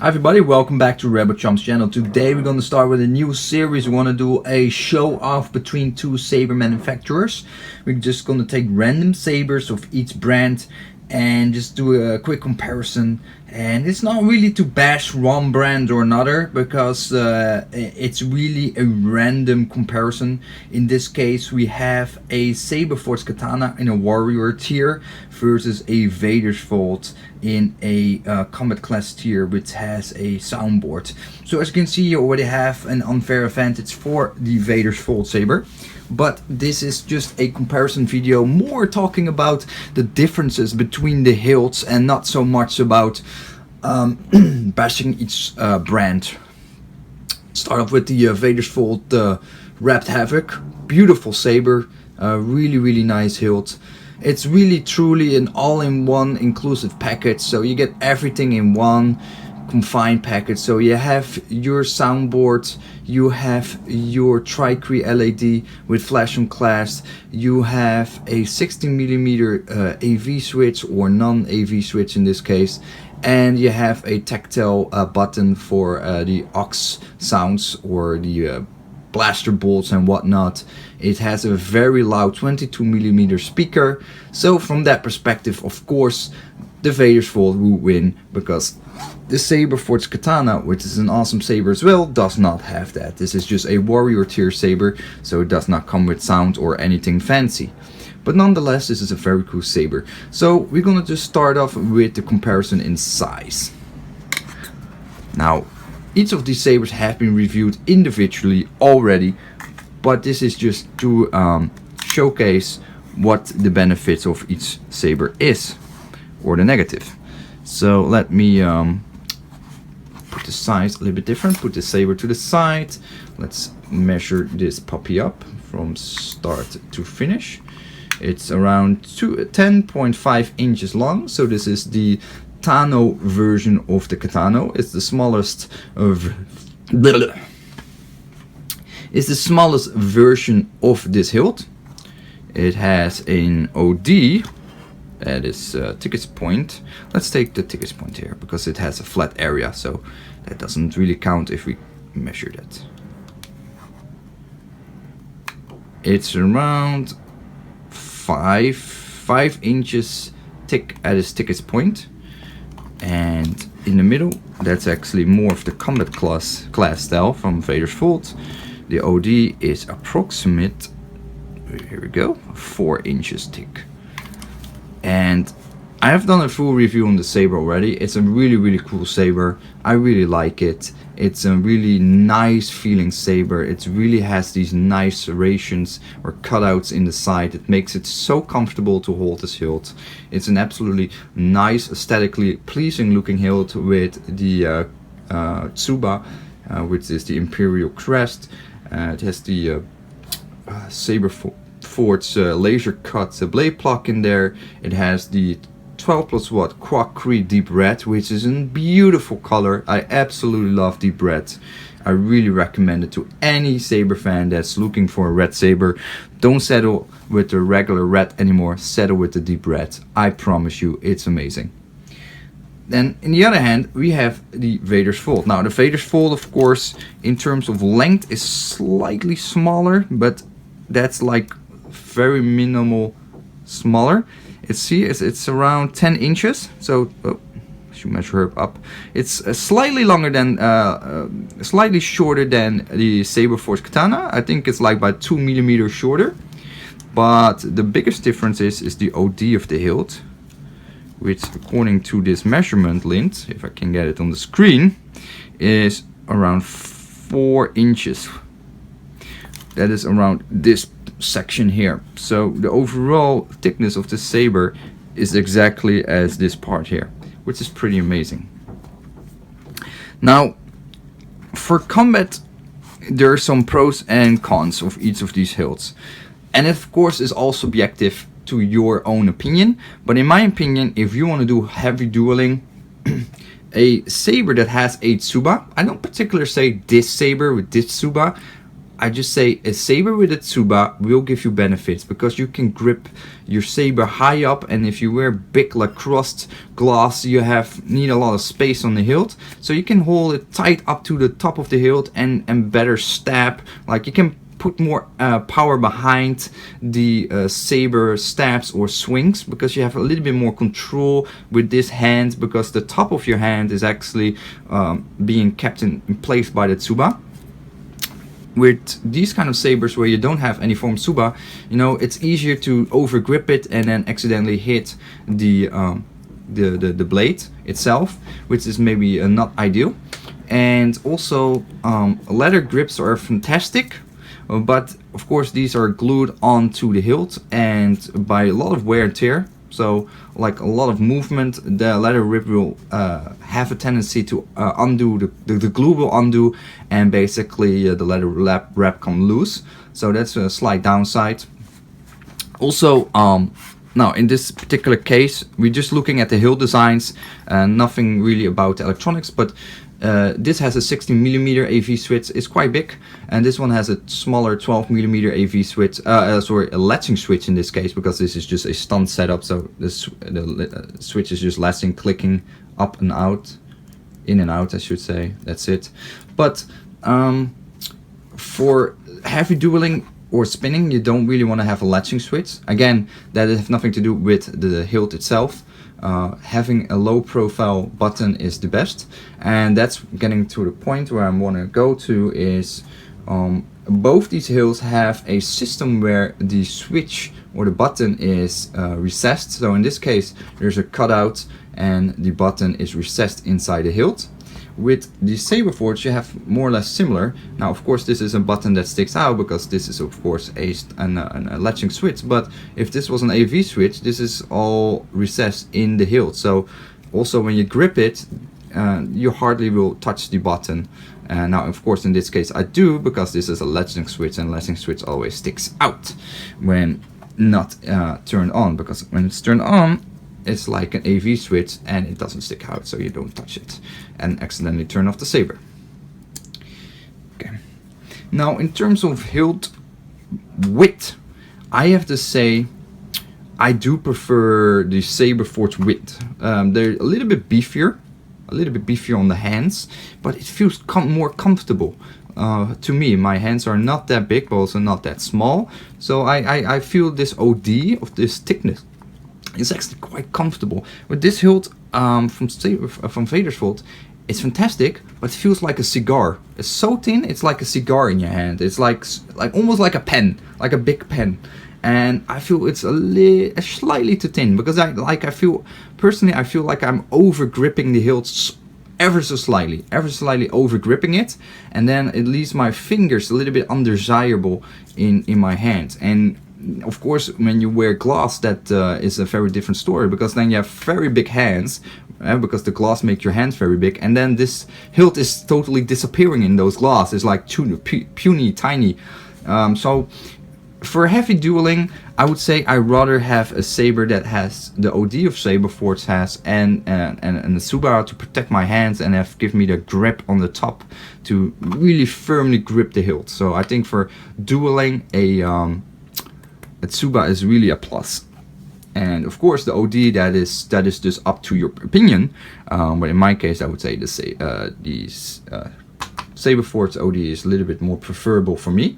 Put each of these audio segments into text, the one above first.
Hi everybody, welcome back to Rebel Chomp's channel. Today we're going to start with a new series. We want to do a show off between two saber manufacturers. We're just going to take random sabers of each brand and just do a quick comparison. And it's not really to bash one brand or another, because it's really a random comparison. In this case we have a Saberforge Katana in a warrior tier versus a Vader's Vault in a combat class tier, which has a soundboard. So as you can see, you already have an unfair advantage for the Vader's Vault saber. But this is just a comparison video, more talking about the differences between the hilts and not so much about bashing each brand. Start off with the Vader's Vault Wrapped Havoc. Beautiful saber, really nice hilt. It's really truly an all-in-one inclusive package, so you get everything in one confined package. So you have your soundboard, you have your Tricree LED with flash on class, you have a 16mm AV switch or non-AV switch in this case, and you have a tactile button for the aux sounds or the blaster bolts and whatnot. It has a very loud 22mm speaker, so from that perspective, of course, the Vader's Vault will win, because the Saberforge Katana, which is an awesome saber as well, does not have that. This is just a warrior tier saber, so it does not come with sound or anything fancy. But nonetheless, this is a very cool saber. So we're gonna just start off with the comparison in size. Now, each of these sabers have been reviewed individually already, but this is just to showcase what the benefits of each saber is, or the negative. So let me put the size a little bit different, put the saber to the side. Let's measure this puppy up from start to finish. It's around 10.5 inches long, so this is the Tano version of the Katana. It's the smallest of version of this hilt. It has an OD, that is thickness point. Let's take the thickness point here, because it has a flat area, so that doesn't really count if we measure that. It's around 5 inches thick at its thickest point, and in the middle, that's actually more of the combat class style from Vader's Vault. The OD is approximate, here we go, 4 inches thick. And I have done a full review on the saber already. It's a really cool saber. I really like it. It's a really nice feeling saber. It really has these nice serrations or cutouts in the side. It makes it so comfortable to hold this hilt. It's an absolutely nice, aesthetically pleasing looking hilt with the Tsuba, which is the Imperial crest. It has the Saberforge laser cut blade block in there. It has the 12+ watt Tricree deep red, which is a beautiful color. I absolutely love deep red. I really recommend it to any saber fan that's looking for a red saber. Don't settle with the regular red anymore, settle with the deep red. I promise you, it's amazing. Then on the other hand, we have the Vader's Vault. Now the Vader's Vault, of course, in terms of length is slightly smaller, but that's like very minimal smaller. It's around 10 inches, so I should measure her up. It's slightly longer than, slightly shorter than the Saberforge Katana. I think it's like about 2mm shorter. But the biggest difference is the OD of the hilt, which according to this measurement lint, if I can get it on the screen, is around 4 inches. That is around this section here. So the overall thickness of the saber is exactly as this part here, which is pretty amazing. Now, for combat, there are some pros and cons of each of these hilts, and it of course is all subjective to your own opinion. But in my opinion, if you want to do heavy dueling, a saber that has a Tsuba, I don't particularly say this saber with this Tsuba, I just say a saber with a tsuba will give you benefits, because you can grip your saber high up, and if you wear big lacrosse gloves, you need a lot of space on the hilt, so you can hold it tight up to the top of the hilt and better stab. Like, you can put more power behind the saber stabs or swings, because you have a little bit more control with this hand, because the top of your hand is actually being kept in place by the tsuba. With these kind of sabers where you don't have any form tsuba, you know, it's easier to over grip it and then accidentally hit the blade itself, which is maybe not ideal. And also leather grips are fantastic, but of course these are glued onto the hilt, and by a lot of wear and tear, so like a lot of movement, the leather grip will have a tendency to undo, the glue will undo, and basically the leather wrap come loose. So that's a slight downside. Also, now in this particular case, we're just looking at the hilt designs, nothing really about the electronics, but this has a 16mm AV switch, it's quite big, and this one has a smaller 12mm AV switch, sorry, a latching switch in this case, because this is just a stunt setup, so the switch is just latching, clicking up and out, in and out I should say, that's it. But for heavy dueling or spinning, you don't really want to have a latching switch. Again, that has nothing to do with the hilt itself. Having a low profile button is the best, and that's getting to the point where I want to go to is both these hilts have a system where the switch or the button is recessed. So in this case there's a cutout and the button is recessed inside the hilt. With the Saberforge you have more or less similar. Now of course this is a button that sticks out, because this is of course a latching switch, but if this was an AV switch, this is all recessed in the hilt, so also when you grip it you hardly will touch the button. Now of course in this case I do, because this is a latching switch, and latching switch always sticks out when not turned on, because when it's turned on it's like an AV switch and it doesn't stick out, so you don't touch it and accidentally turn off the saber. Okay. Now in terms of hilt width, I have to say I do prefer the Saberforge width. They're a little bit beefier on the hands, but it feels more comfortable. To me, my hands are not that big, but also not that small, so I feel this OD of this thickness is actually quite comfortable. With this hilt from Vader's Vault, it's fantastic, but it feels like a cigar. It's so thin, it's like a cigar in your hand. It's like almost like a pen, like a big pen. And I feel it's slightly too thin, because I feel personally like I'm over gripping the hilt ever so slightly over gripping it, and then it leaves my fingers a little bit undesirable in my hand. And of course when you wear gloss, that is a very different story, because then you have very big hands, because the gloss makes your hands very big, and then this hilt is totally disappearing in those gloss. It's like puny tiny. So for heavy dueling, I would say I rather have a saber that has the OD of Saberforge has, and a tsuba to protect my hands and give me the grip on the top to really firmly grip the hilt. So I think for dueling, a tsuba is really a plus. And of course the OD, that is just up to your opinion, but in my case I would say the Saberforge OD is a little bit more preferable for me.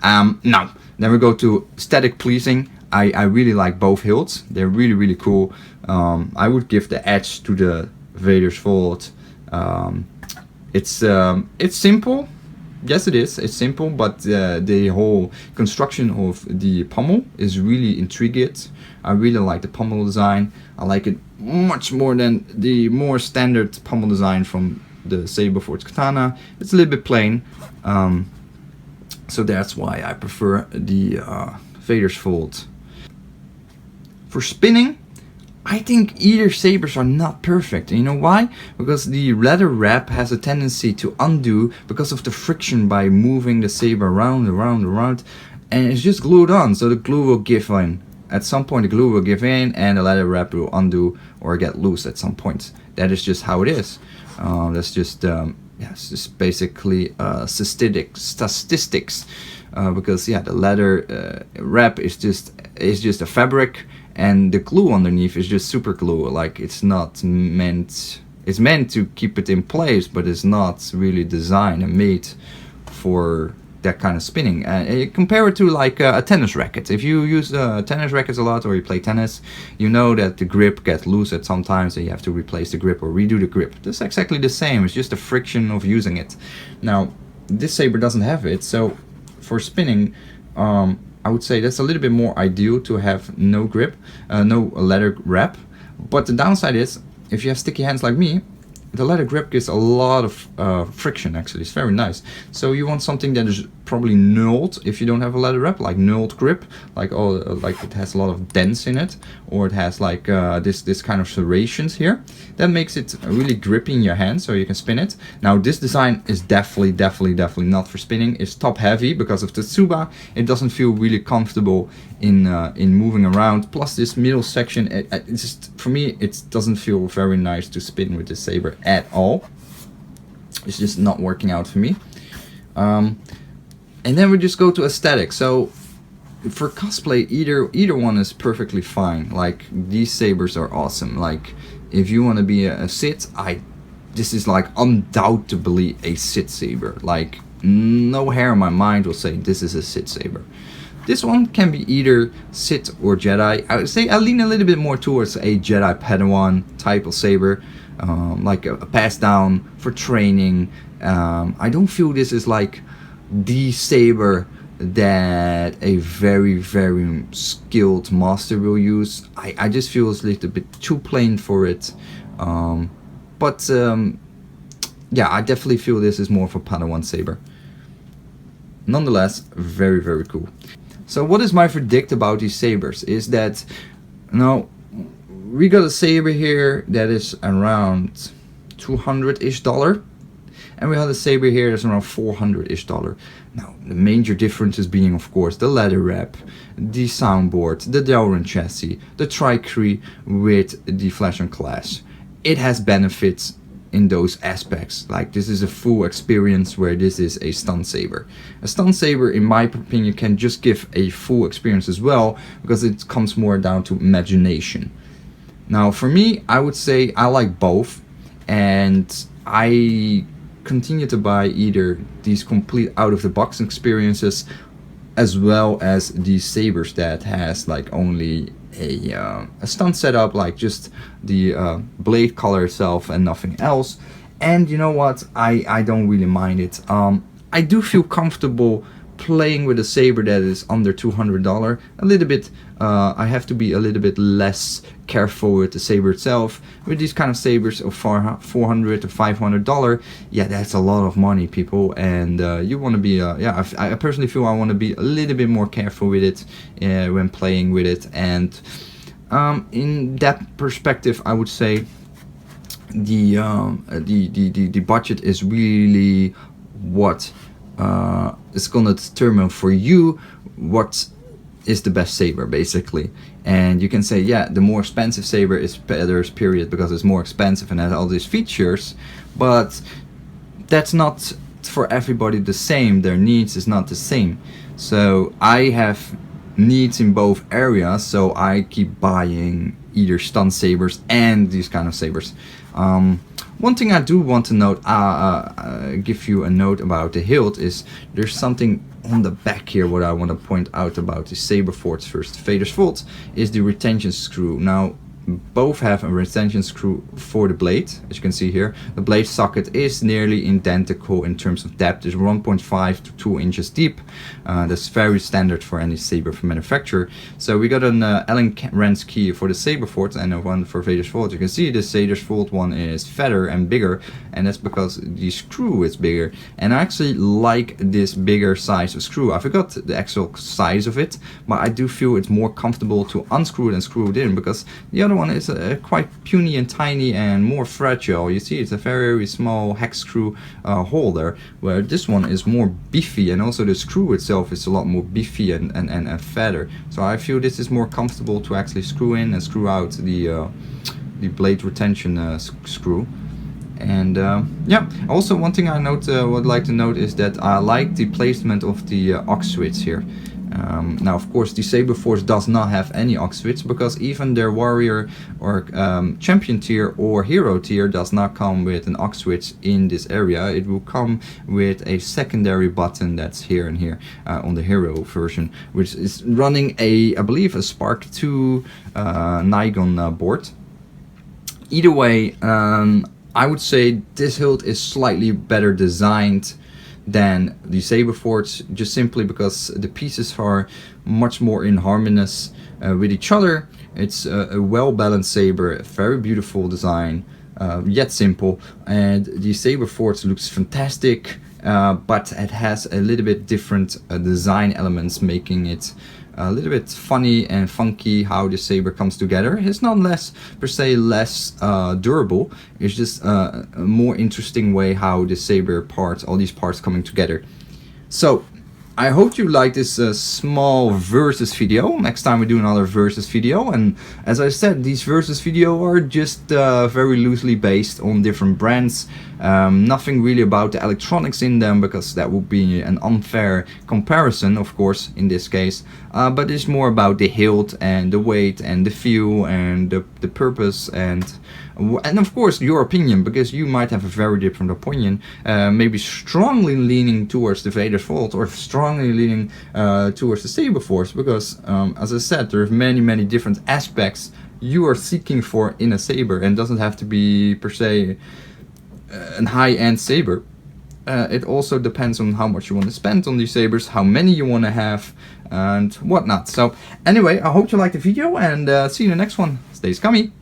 Now then we go to aesthetic pleasing. I really like both hilts. They're really cool. I would give the edge to the Vader's Vault. It's simple. Yes, it is. It's simple, but the whole construction of the pommel is really intriguing. I really like the pommel design. I like it much more than the more standard pommel design from the Saberforge Katana. It's a little bit plain, so that's why I prefer the Vader's Vault. For spinning, I think either sabers are not perfect. You know why? Because the leather wrap has a tendency to undo because of the friction by moving the saber around, and it's just glued on, so the glue will give in. At some point the glue will give in and the leather wrap will undo or get loose at some point. That is just how it is. That's just yes, it's basically statistics, because yeah, the leather wrap is just a fabric, and the glue underneath is just super glue. Like it's not meant. It's meant to keep it in place, but it's not really designed and made for that kind of spinning. Compare it to like a tennis racket. If you use tennis rackets a lot or you play tennis, you know that the grip gets loose at some times and you have to replace the grip or redo the grip. That's exactly the same. It's just the friction of using it. Now, this saber doesn't have it, so for spinning, I would say that's a little bit more ideal to have no grip, no leather wrap. But the downside is, if you have sticky hands like me, the leather grip gives a lot of friction. Actually, it's very nice. So you want something that is probably knurled if you don't have a leather wrap, like knurled grip, like like it has a lot of dents in it, or it has like this kind of serrations here. That makes it really grippy in your hand, so you can spin it. Now this design is definitely not for spinning. It's top heavy because of the tsuba. It doesn't feel really comfortable in moving around. Plus this middle section, it's just, for me, it doesn't feel very nice to spin with this saber at all. It's just not working out for me. And then we just go to aesthetic. So for cosplay, either one is perfectly fine. Like these sabers are awesome. Like if you want to be a Sith, this is like undoubtedly a Sith saber. Like no hair on my mind will say this is a Sith saber. This one can be either Sith or Jedi. I would say I lean a little bit more towards a Jedi Padawan type of saber, like a pass down for training. I don't feel this is like the saber that a very skilled master will use. I just feel it's a little bit too plain for it. Yeah, I definitely feel this is more of a Padawan saber. Nonetheless, very cool. So what is my verdict about these sabers is that, now we got a saber here that is around $200-ish, and we have a saber here that's around $400-ish. Now the major differences being, of course, the leather wrap, the soundboard, the Delrin chassis, the tricree with the flash and clash. It has benefits in those aspects. Like this is a full experience, where this is a stun saber. A stun saber, in my opinion, can just give a full experience as well, because it comes more down to imagination. Now for me, I would say I like both, and I continue to buy either these complete out of the box experiences, as well as these sabers that has like only a stun setup, like just the blade color itself and nothing else. And you know what, I don't really mind it. I do feel comfortable playing with a saber that is under $200. A little bit, I have to be a little bit less careful with the saber itself. With these kind of sabers of $400 to $500, yeah, that's a lot of money, people. And you want to be, yeah, I personally feel I want to be a little bit more careful with it when playing with it. And in that perspective, I would say the budget is really what is gonna determine for you what is the best saber, basically. And you can say, yeah, the more expensive saber is better, period, because it's more expensive and has all these features. But that's not for everybody the same. Their needs is not the same. So I have needs in both areas, so I keep buying either stun sabers and these kind of sabers. One thing I do want to note, give you a note about the hilt, is there's something on the back here what I want to point out about the Saberforge first. Vader's fault is the retention screw. Now both have a retention screw for the blade, as you can see here. The blade socket is nearly identical in terms of depth. It's 1.5 to 2 inches deep. That's very standard for any saber from manufacturer. So we got an Allen wrench key for the Saberforge and one for Vader's fault. You can see the Vader's fault one is fatter and bigger, and that's because the screw is bigger. And I actually like this bigger size of screw. I forgot the actual size of it, but I do feel it's more comfortable to unscrew it and screw it in, because the other one is quite puny and tiny and more fragile. You see, it's a very small hex screw holder, where this one is more beefy, and also the screw itself is a lot more beefy and fatter. So I feel this is more comfortable to actually screw in and screw out the blade retention screw. And yeah, also one thing I would like to note is that I like the placement of the aux switch here. Now of course the Saberforge does not have any aux switch, because even their warrior or champion tier or hero tier does not come with an aux switch in this area. It will come with a secondary button that's here and here on the hero version, which is running I believe a Spark 2 Nigon board. Either way, I would say this hilt is slightly better designed than the Saberforge, just simply because the pieces are much more in harmonious with each other. It's a well-balanced saber, a very beautiful design, yet simple, and the Saberforge looks fantastic, but it has a little bit different design elements, making it a little bit funny and funky how the saber comes together. It's not per se less durable, it's just a more interesting way how the saber parts, all these parts coming together. So I hope you like this small versus video. Next time we do another versus video, and as I said, these versus video are just very loosely based on different brands. Nothing really about the electronics in them, because that would be an unfair comparison, of course, in this case. But it's more about the hilt and the weight and the feel and the purpose and of course your opinion, because you might have a very different opinion, maybe strongly leaning towards the Vader Vault or strongly leaning towards the Saberforge, because as I said, there are many different aspects you are seeking for in a saber, and doesn't have to be per se a high-end saber. It also depends on how much you want to spend on these sabers, how many you want to have, and whatnot. So anyway, I hope you liked the video, and see you in the next one. Stay scummy!